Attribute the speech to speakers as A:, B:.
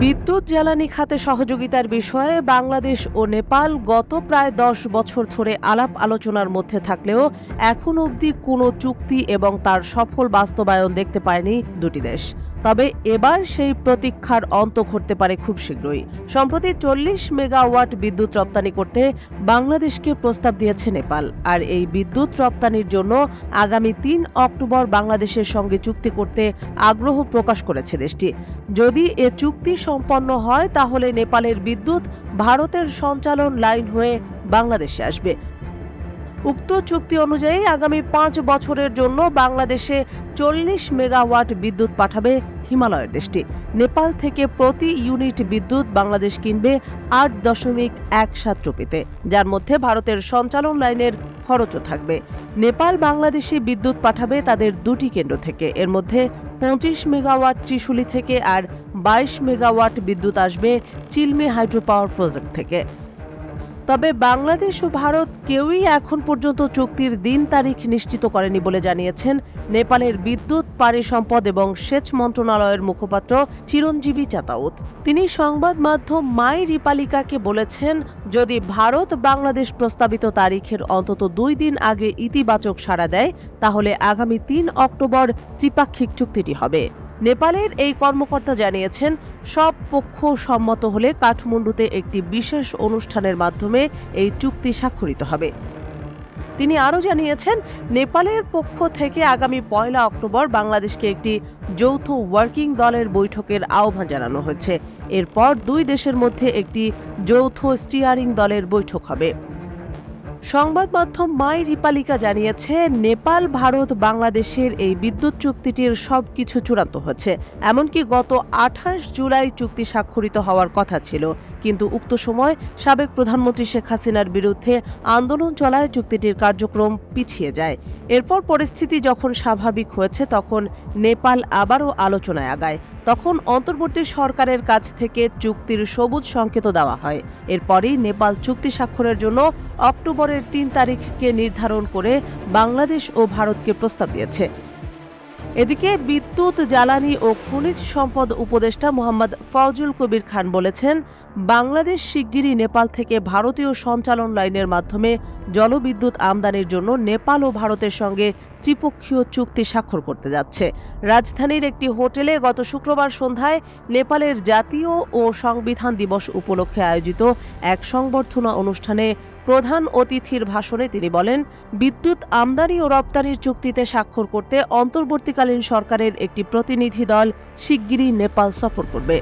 A: বিদ্যুৎ জ্বালানি খাতে সহযোগিতার বিষয়ে বাংলাদেশ ও নেপাল গত প্রায় 10 বছর ধরে আলাপ আলোচনার মধ্যে থাকলেও এখন অবধি কোনো চুক্তি এবং তার সফল বাস্তবায়ন দেখতে পায়নি দুটি দেশ। তবে এবার সেই প্রতীক্ষার অন্ত ঘটতে পারে খুব শীঘ্রই। সম্প্রতি 40 মেগাওয়াট বিদ্যুৎ রপ্তানি করতে বাংলাদেশকে প্রস্তাব দিয়েছে নেপাল। আর এই বিদ্যুৎ রপ্তানির জন্য আগামী 3 অক্টোবর বাংলাদেশের সঙ্গে চুক্তি করতে আগ্রহ প্রকাশ করেছে দেশটি। যদি এ চুক্তি সম্পন্ন হয় তাহলে নেপালের বিদ্যুৎ ভারতের সঞ্চালন লাইন হয়ে বাংলাদেশে আসবে। উক্ত চুক্তি অনুযায়ী আগামী 5 বছরের জন্য বাংলাদেশে 40 মেগাওয়াট বিদ্যুৎ পাঠাবে হিমালয়ের দেশটি। নেপাল থেকে প্রতি ইউনিট বিদ্যুৎ বাংলাদেশ কিনবে 8.17 রুপিতে, যার মধ্যে ভারতের সঞ্চালন লাইনের খরচও থাকবে। নেপাল বাংলাদেশে বিদ্যুৎ পাঠাবে তাদের দুটি কেন্দ্র থেকে। এর মধ্যে 25 মেগাওয়াট ত্রিশুলি থেকে আর 22 মেগাওয়াট বিদ্যুৎ আসবে চিলমে হাইড্রো পাওয়ার প্রজেক্ট থেকে। তবে বাংলাদেশ ও ভারত কেউই এখন পর্যন্ত চুক্তির দিন তারিখ নিশ্চিত করেনি বলে জানিয়েছেন নেপালের বিদ্যুৎ, পানি সম্পদ এবং সেচ মন্ত্রণালয়ের মুখপাত্র চিরঞ্জীবী চাতাউত। তিনি সংবাদ মাধ্যম মাই রিপালিকাকে বলেছেন, যদি ভারত বাংলাদেশ প্রস্তাবিত তারিখের অন্তত 2 দিন আগে ইতিবাচক সাড়া দেয় তাহলে আগামী 3 অক্টোবর ত্রিপাক্ষিক চুক্তিটি হবে। নেপালের এই কর্মকর্তা জানিয়েছেন, সব পক্ষ সম্মত হলে কাঠমান্ডুতে একটি বিশেষ অনুষ্ঠানের মাধ্যমে এই চুক্তি স্বাক্ষরিত হবে। তিনি আরও জানিয়েছেন, নেপালের পক্ষ থেকে আগামী 1 অক্টোবর বাংলাদেশকে একটি যৌথ ওয়ার্কিং দলের বৈঠকের আহ্বান জানানো হয়েছে। এরপর দুই দেশের মধ্যে একটি যৌথ স্টিয়ারিং দলের বৈঠক হবে। সংবাদ মাধ্যম মাই রিপালিকা জানিয়েছে, নেপাল ভারত বাংলাদেশের এই বিদ্যুৎ চুক্তিটির সবকিছু চূড়ান্ত হচ্ছে। এমনকি গত 28 জুলাই চুক্তি স্বাক্ষরিত হওয়ার কথা ছিল, কিন্তু উক্ত সময় সাবেক প্রধানমন্ত্রী শেখ হাসিনার বিরুদ্ধে আন্দোলন চলায় চুক্তিটির কার্যক্রম পিছিয়ে যায়। এরপর পরিস্থিতি যখন স্বাভাবিক হয়েছে তখন নেপাল আবারও আলোচনায় আগায়। তখন অন্তর্বর্তী সরকারের কাছ থেকে চুক্তির সবুজ সংকেত দেওয়া হয়। এরপরই নেপাল চুক্তি স্বাক্ষরের জন্য অক্টোবরের 3 তারিখকে নির্ধারণ করে বাংলাদেশ ও ভারতকে প্রস্তাব দিয়েছে। এদিকে বিদ্যুৎ, জ্বালানি ও খনিজ সম্পদ উপদেষ্টা মোহাম্মদ ফজলুল কবির খান বলেছেন, বাংলাদেশ শিগগিরই নেপাল থেকে ভারতীয় সঞ্চালন লাইনের মাধ্যমে জলবিদ্যুৎ আমদানির জন্য নেপাল ও ভারতের সঙ্গে ত্রিপক্ষীয় চুক্তি স্বাক্ষর করতে যাচ্ছে। রাজধানীর একটি হোটেলে গত শুক্রবার সন্ধ্যায় নেপালের জাতীয় ও সংবিধান দিবস উপলক্ষে আয়োজিত এক সংবর্ধনা অনুষ্ঠানে প্রধান অতিথির ভাষণে তিনি বলেন, বিদ্যুৎ আমদানি ও রপ্তানির চুক্তিতে স্বাক্ষর করতে অন্তর্বর্তীকালীন সরকারের একটি প্রতিনিধি দল শিগগিরই নেপাল সফর করবে।